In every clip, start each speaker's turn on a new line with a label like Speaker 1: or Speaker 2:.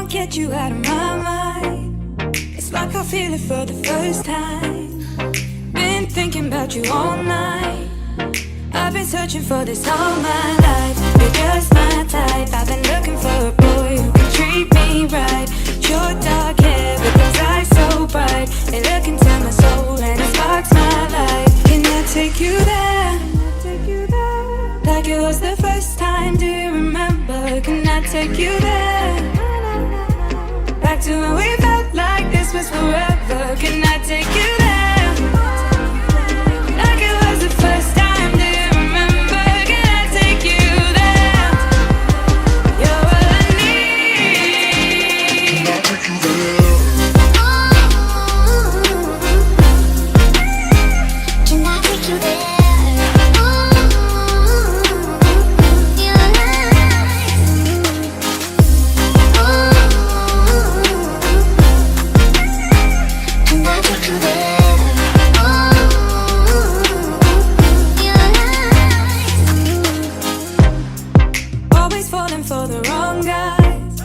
Speaker 1: Get you out of my mind. It's like I feel it for the first time. Been thinking about you all night. I've been searching for this all my life. You're just my type. I've been looking for a boy who can treat me right. Your dark hair with those eyes so bright. They look into my soul and it sparks my life. Can I take you there? Like it was the first time, do you remember? Can I take you there? Back to when we felt like this was forever. Can I take you there? Like it was the first time, do you remember? Can I take you there? You're all I need. Can I take you there? Can I take you there? For the wrong guys,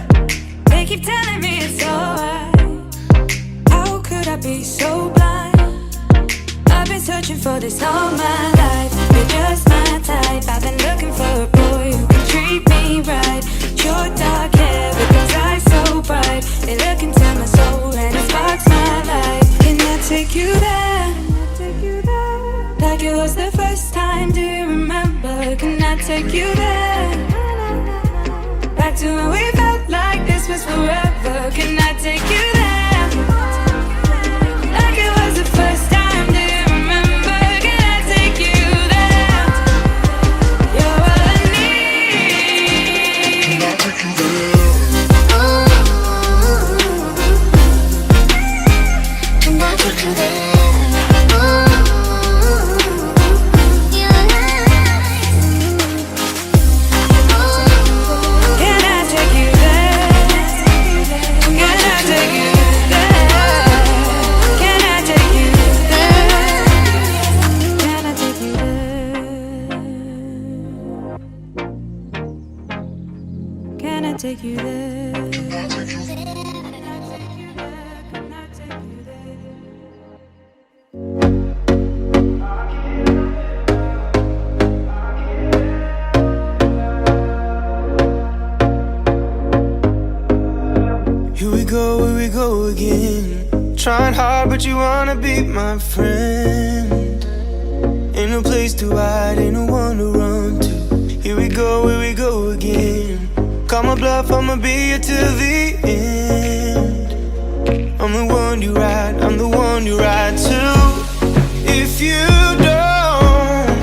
Speaker 1: they keep telling me it's alright. How could I be so blind? I've been searching for this all my life. You're just my type. I've been looking for a boy who can treat me right. Your dark hair with those eyes so bright. They look into my soul and it sparks my life. Can I take you there? Like it was the first time, do you remember? Can I take you there? Back to when we felt like this was forever. Can I take you there? Like it was the first time, do you remember? Can I take you there? You're all I need. Can I take you there? Can I take you there? Take you there.
Speaker 2: Here we go again. Trying hard, but you wanna be my friend. Ain't no place to hide, ain't no one to run to. Here we go again. Call my bluff, I'ma be here till the end. I'm the one you ride, I'm the one you ride to. If you don't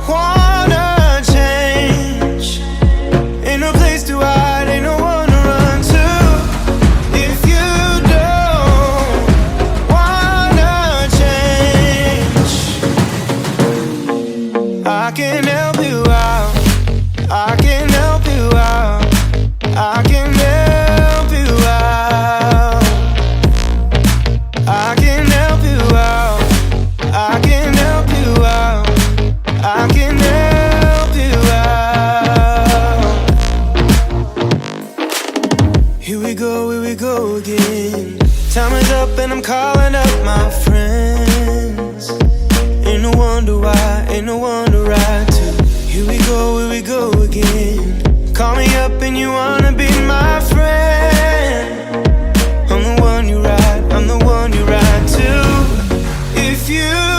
Speaker 2: wanna change, ain't no place to hide, ain't no one to run to. If you don't wanna change, I can help you out, I can help you out, I can help you out, I can help you out, I can help you out, I can help you out. Here we go again. Time is up and I'm calling up my friends. Ain't no wonder why, ain't no one to ride to. Here we go again. Call me up and you wanna be my friend. I'm the one you ride, I'm the one you ride to. If you